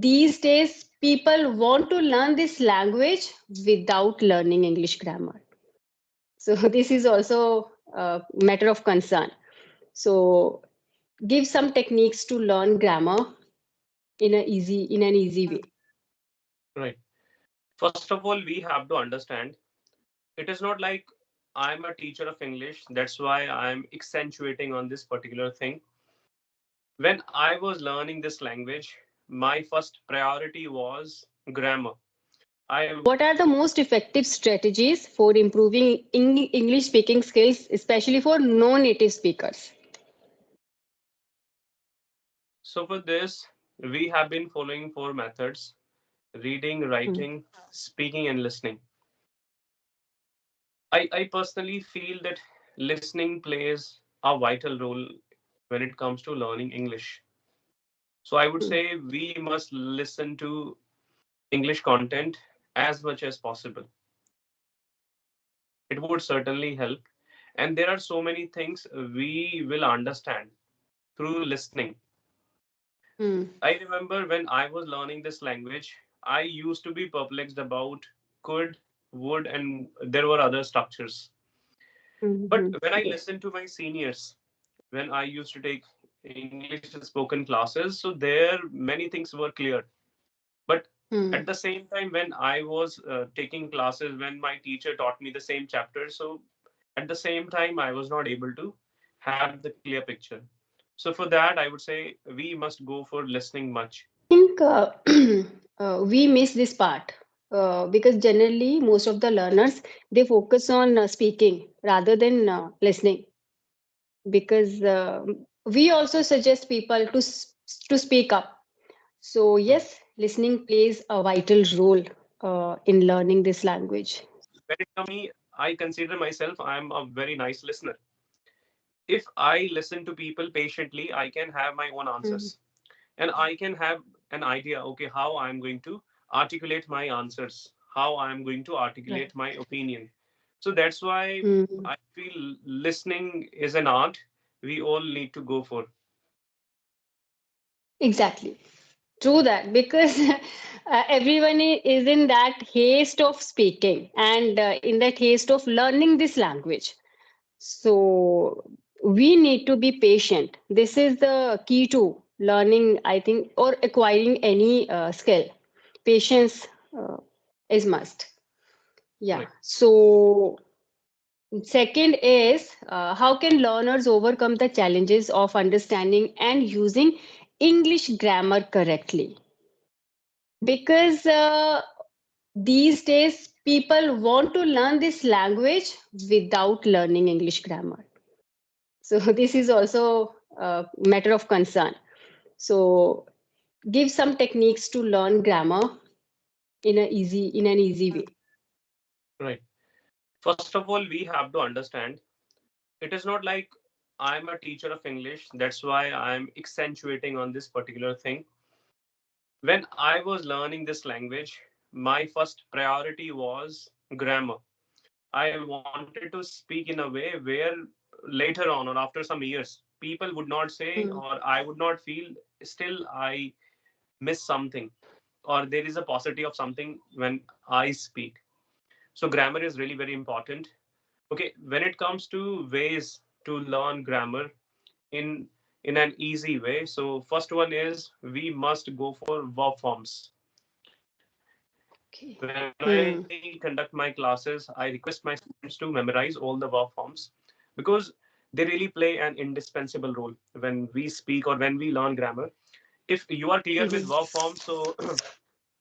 these days people want to learn this language without learning English grammar. So this is also a matter of concern. So give some techniques to learn grammar in an easy way. Right. First of all, we have to understand it is not like I'm a teacher of English. That's why I'm accentuating on this particular thing. When I was learning this language, my first priority was grammar. I What are the most effective strategies for improving English speaking skills, especially for non-native speakers? So for this, we have been following four methods: reading, Hmm. writing, speaking, and listening. I personally feel that listening plays a vital role when it comes to learning English. So I would Hmm. say we must listen to English content as much as possible. It would certainly help. And there are so many things we will understand through listening. Hmm. I remember when I was learning this language, I used to be perplexed about could, would, and there were other structures. But Hmm. when I Yes. listened to my seniors, when I used to take English spoken classes, so there many things were clear. But Hmm. at the same time, when I was taking classes, when my teacher taught me the same chapter, so at the same time, I was not able to have the clear picture. So for that, I would say we must go for listening much. I think we miss this part because generally most of the learners they focus on speaking rather than listening. Because we also suggest people to speak up. So Hmm. yes, listening plays a vital role in learning this language. When it comes to me, I consider myself I'm a very nice listener. If I listen to people patiently, I can have my own Mm. answers, and I can have an idea, okay, how I'm going to articulate my answers, how I'm going to Right. articulate my opinion. So that's why Mm. I feel listening is an art we all need to go for. Exactly. True that because everyone is in that haste of speaking and in that haste of learning this language. So we need to be patient. This is the key to learning, I think, or acquiring any skill. Patience is must. Yeah. Right. So second is how can learners overcome the challenges of understanding and using English grammar correctly? Because these days people want to learn this language without learning English grammar. So this is also a matter of concern. So give some techniques to learn grammar in an easy way. Right. First of all, we have to understand it is not like I'm a teacher of English. That's why I'm accentuating on this particular thing. When I was learning this language, my first priority was grammar. I wanted to speak in a way where later on or after some years, people would not say, Mm. or I would not feel still I miss something, or there is a paucity of something when I speak. So, grammar is really very important. Okay, when it comes to ways to learn grammar in in an easy way, so first one is we must go for verb forms. Okay. When I Hmm. conduct my classes, I request my students to memorize all the verb forms because they really play an indispensable role when we speak or when we learn grammar. If you are clear with Mhm. verb forms, so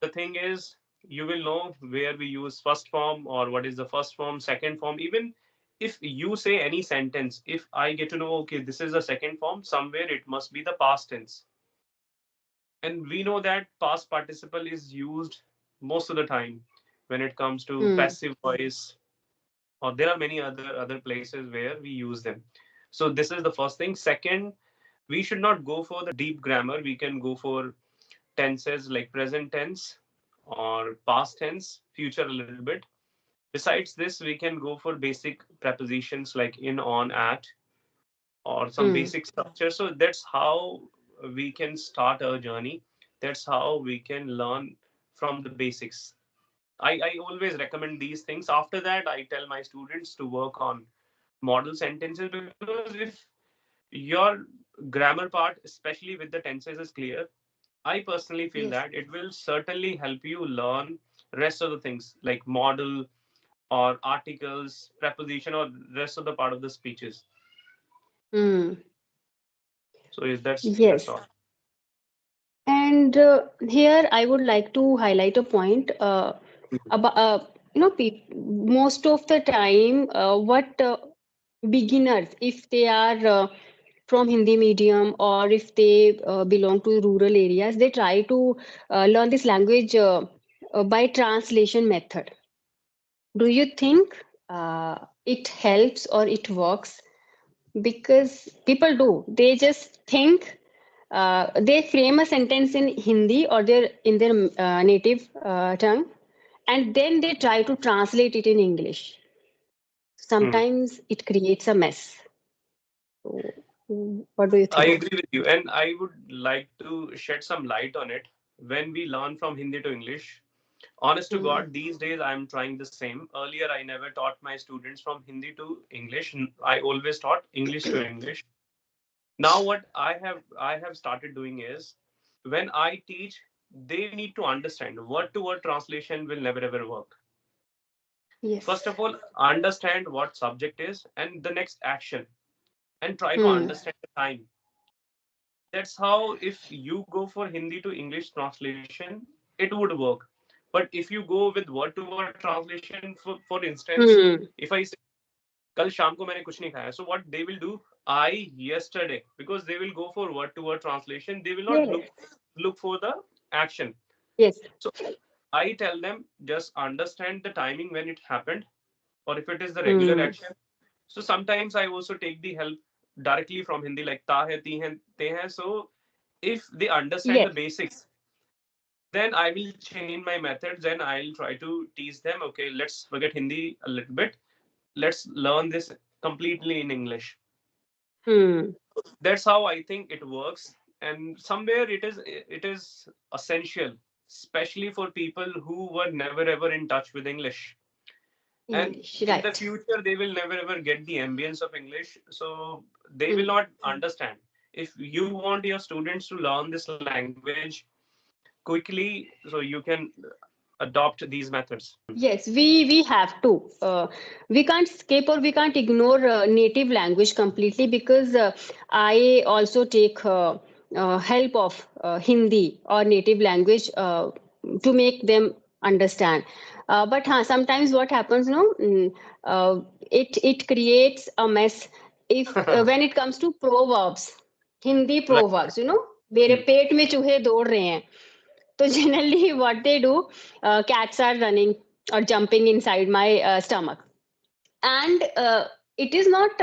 the thing is, you will know where we use first form or what is the first form, second form. Even if you say any sentence, if I get to know, okay, this is the second form, somewhere it must be the past tense. And we know that past participle is used most of the time when it comes to Hmm. passive voice, or there are many other places where we use them. So this is the first thing. Second, we should not go for the deep grammar. We can go for tenses like present tense or past tense, future a little bit. Besides this, we can go for basic prepositions like in, on, at, or some Hmm. basic structure. So that's how we can start our journey That's how we can learn from the basics. I always recommend these things. After that, I tell my students to work on model sentences, because if your grammar part, especially with the tenses, is clear, I personally feel Yes. that it will certainly help you learn rest of the things like model or articles, preposition, or rest of the part of the speeches. Hmm. So that's Yes. all. And here I would like to highlight a point about most of the time what beginners, if they are from Hindi medium or if they belong to rural areas, they try to learn this language by translation method. Do you think it helps or it works? Because people do, they just think they frame a sentence in Hindi or their native tongue, and then they try to translate it in English. Hmm. Sometimes it creates a mess. So, what do you I think? agree with you, and I would like to shed some light on it. When we learn from Hindi to English, honest to Hmm. God, these days I'm trying the same. Earlier, I never taught my students from Hindi to English. I always taught English to English. Now, what I have started doing is, when I teach, they need to understand word to word translation will never ever work. Yes. First of all, understand what subject is and the next action, and try to Hmm. understand the time. That's how, if you go for Hindi to English translation, it would work. But if you go with word to word translation, for instance, Hmm. if I say कल शाम को मैंने कुछ नहीं खाया, so what they will do, I yesterday, because they will go for word to word translation, they will not Yes. look for the action. Yes. So I tell them, just understand the timing when it happened, or if it is the regular Hmm. action. So sometimes I also take the help directly from Hindi, like ta hai, ti hai, te hai. So if they understand the Yes. basics, then I will change my methods and I'll try to teach them, okay, let's forget Hindi a little bit. Let's learn this completely in English. Hmm. That's how I think it works. And somewhere it is essential, especially for people who were never ever in touch with English. And English. in the Right. future, they will never ever get the ambience of English. So they will Hmm. not understand. If you want your students to learn this language quickly, so you can adopt these methods. Yes, we have to. We can't skip or we can't ignore native language completely, because I also take help of Hindi or native language to make them understand. But sometimes what happens, it creates a mess if when it comes to proverbs, Hindi Right. proverbs. मेरे पेट में चूहे दौड़ रहे हैं. So generally, what they do, cats are running or jumping inside my stomach, and it is not.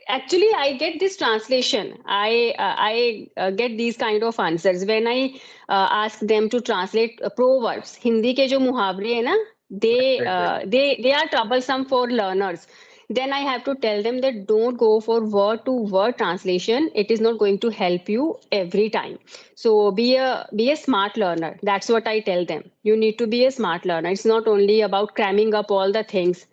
Actually, I get this translation. I get these kind of answers when I ask them to translate proverbs. Hindi के जो मुहावरे हैं ना, Right, right. they are troublesome for learners. Then I have to tell them that don't go for word to word translation. It is not going to help you every time. So be a smart learner. That's what I tell them. You need to be a smart learner. It's not only about cramming up all the things.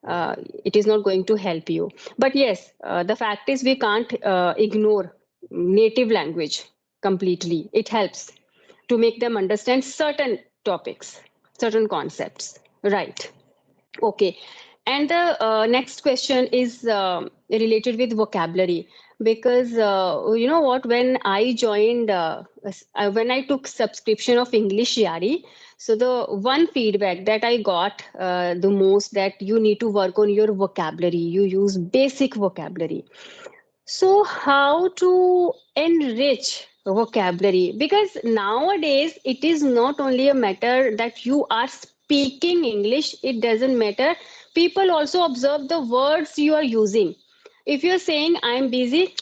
Hmm. It is not going to help you. But yes, the fact is we can't ignore native language completely. It helps to make them understand certain topics, certain concepts. Right. Okay. And the next question is related with vocabulary, because you know what, when I joined when I took subscription of English Yari, so the one feedback that I got the most, that you need to work on your vocabulary, you use basic vocabulary. So, how to enrich vocabulary? Because nowadays it is not only a matter that you are speaking English, it doesn't matter. People also observe the words you are using. If you're saying I'm busy,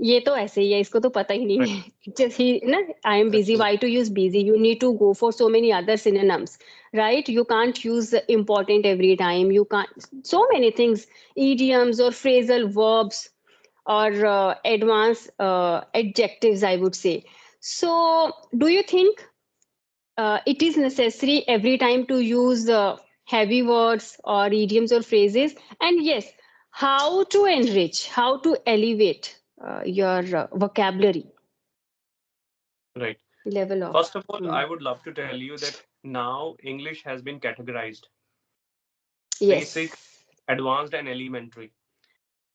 ये तो ऐसे ही है, इसको तो पता ही नहीं Right. है. Just he ना, I am busy. Why to use busy? You need to go for so many other synonyms, right? You can't use important every time. You can't, so many things, idioms or phrasal verbs or advanced adjectives, I would say. So, do you think it is necessary every time to use heavy words or idioms or phrases? And yes, how to enrich, how to elevate your vocabulary Right. level of? First of all, Hmm. I would love to tell you that now English has been categorized basic, Yes, advanced, and elementary.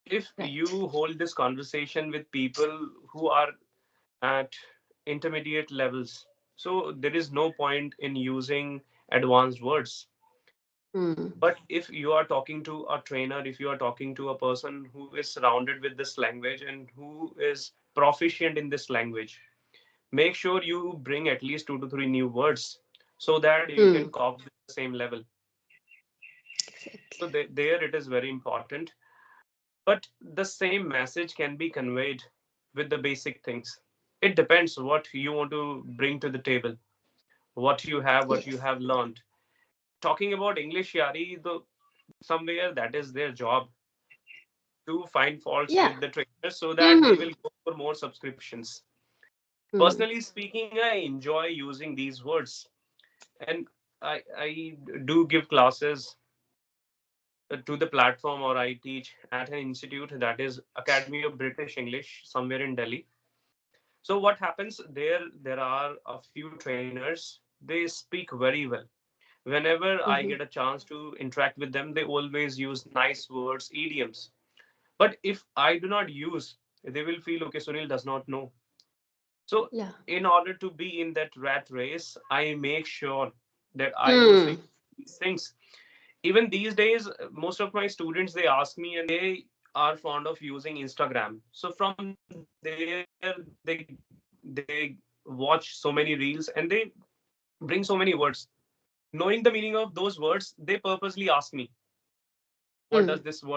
If right. you hold this conversation with people who are at intermediate levels, so there is no point in using advanced words. Hmm. But if you are talking to a trainer, if you are talking to a person who is surrounded with this language and who is proficient in this language, make sure you bring at least two to three new words so that you can Hmm. cope with the same level. Exactly. So there it is very important. But the same message can be conveyed with the basic things. It depends what you want to bring to the table, what you Yes. have learned. Talking about English, Yari, the somewhere that is their job to find faults Yeah. with the trainers so that they Hmm. will go for more subscriptions. Hmm. Personally speaking, I enjoy using these words, and I do give classes to the platform, or I teach at an institute that is Academy of British English somewhere in Delhi. So what happens there? There are a few trainers. They speak very well. Whenever I Hmm. get a chance to interact with them, they always use nice words, idioms. But if I do not use, they will feel okay. Sunil does not know. So Yeah. in order to be in that rat race, I make sure that I also Hmm. use these things. Even these days, most of my students, they ask me and they are fond of using Instagram. So from there they watch so many reels and they bring so many words. Knowing the meaning of those words, they purposely ask me, what does this Hmm. word mean?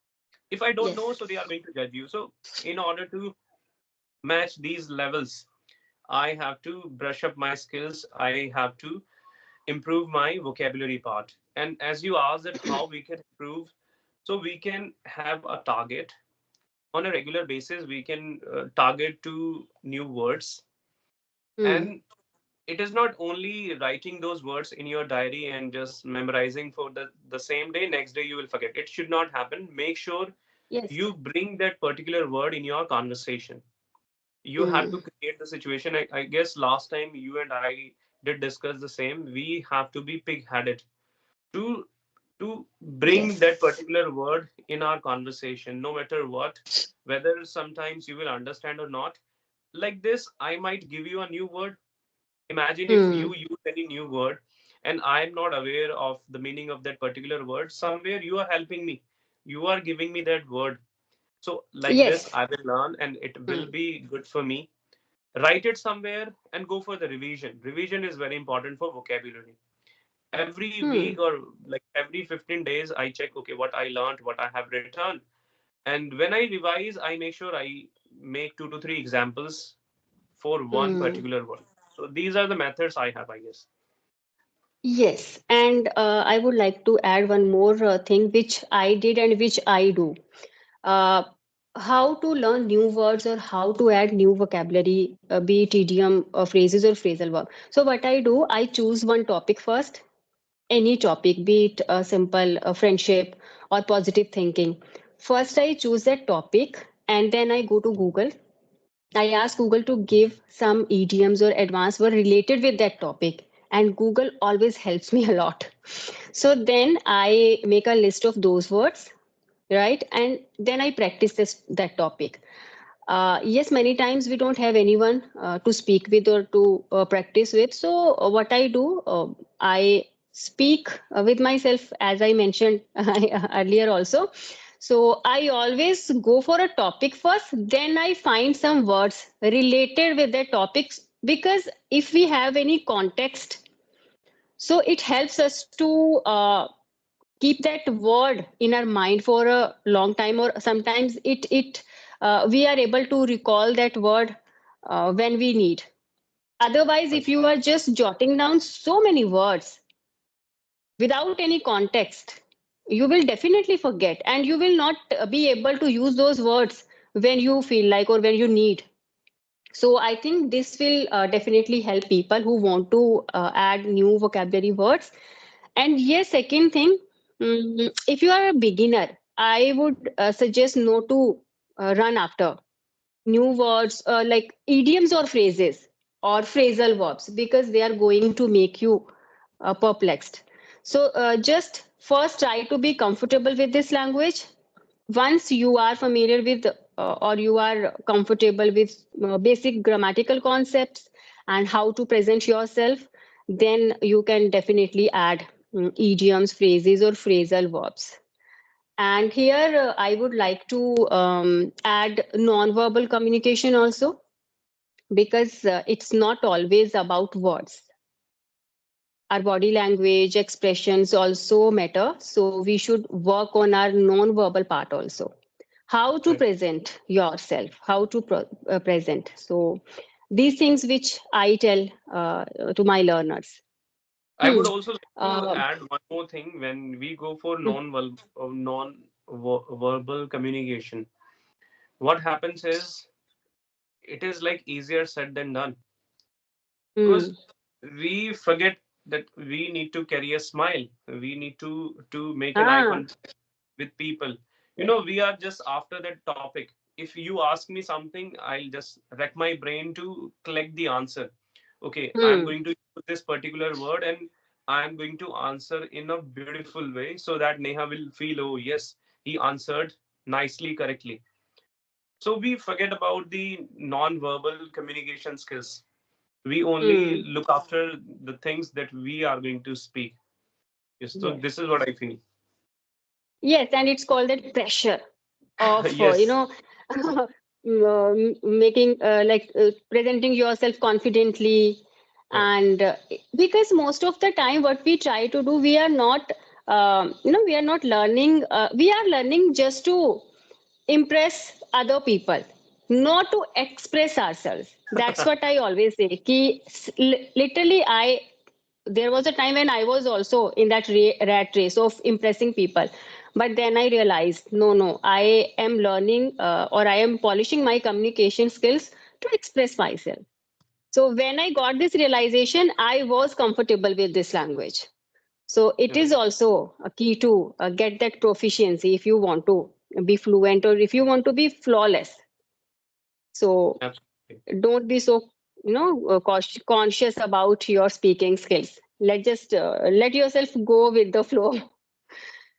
If I don't know, so they are Yes. going to judge you. So in order to match these levels, I have to brush up my skills. I have to improve my vocabulary part. And as you asked that how we can improve, so we can have a target on a regular basis. We can target to new words, Hmm. and it is not only writing those words in your diary and just memorizing for the same day. Next day you will forget. It should not happen. Make sure Yes. you bring that particular word in your conversation. You have Hmm. to create the situation. I guess last time you and I did discuss the same. We have to be pig-headed to bring that Yes. particular word in our conversation, no matter what, whether sometimes you will understand or not. Like this, I might give you a new word. Imagine if Hmm. you use any new word and I'm not aware of the meaning of that particular word. Somewhere you are helping me. You are giving me that word. So like this, Yes. I will learn and it will Hmm. be good for me. Write it somewhere and go for the revision. Revision is very important for vocabulary. Every Hmm. week or like every 15 days, I check, okay, what I learned, what I have written. And when I revise, I make sure I make two to three examples for one Hmm. particular word. So these are the methods I have, I guess. Yes. And I would like to add one more thing which I did and which I do. Uh, how to learn new words or how to add new vocabulary, be it idiom, phrases, or phrasal verb. So, what I do, I choose one topic first, any topic, be it simple friendship or positive thinking. First, I choose that topic and then I go to Google. I ask Google to give some idioms or advanced word related with that topic, and Google always helps me a lot. So then I make a list of those words, right? And then I practice this that topic. Yes, many times we don't have anyone to speak with or to practice with. So, what I do, I speak with myself, as I mentioned earlier also. So, I always go for a topic first, then I find some words related with that topic because if we have any context, so it helps us to keep that word in our mind for a long time, or sometimes it we are able to recall that word when we need. Otherwise, if Right. you are just jotting down so many words without any context, you will definitely forget and you will not be able to use those words when you feel like or when you need. So I think this will definitely help people who want to add new vocabulary words. And yes, second thing, if you are a beginner, I would suggest no to run after new words like idioms or phrases or phrasal verbs, because they are going to make you perplexed. So just first try to be comfortable with this language. Once you are familiar with or you are comfortable with basic grammatical concepts and how to present yourself, then you can definitely add idioms, phrases, or phrasal verbs. And here I would like to add non-verbal communication also, because it's not always about words. Our body language, expressions also matter. So we should work on our non-verbal part also. How to Right. present yourself, how to present. So these things which I tell to my learners. I would Hmm. also like to Uh, add one more thing. When we go for hmm. non-verbal communication, what happens is it is like easier said than done, because Hmm. we forget that we need to carry a smile. We need to make an eye Ah, contact with people. yes. We are just after that topic. If you ask me something, I'll just wreck my brain to collect the answer. Okay, I'm Hmm. going to use this particular word, and I'm going to answer in a beautiful way so that Neha will feel, oh yes, he answered nicely, correctly. So we forget about the non-verbal communication skills. We only Hmm. look after the things that we are going to speak. Yes, so Yes. this is what I feel. Yes, and it's called that pressure of Yes. making presenting yourself confidently. Right. And because most of the time what we try to do, we are not we are not learning, we are learning just to impress other people, not to express ourselves. That's what I always say. Literally, there was a time when I was also in that rat race of impressing people. But then I realized, no, no, I am learning or I am polishing my communication skills to express myself. So when I got this realization, I was comfortable with this language. So it is Right. also a key to get that proficiency if you want to be fluent or if you want to be flawless. So Absolutely. don't be so conscious about your speaking skills. Let yourself go with the flow.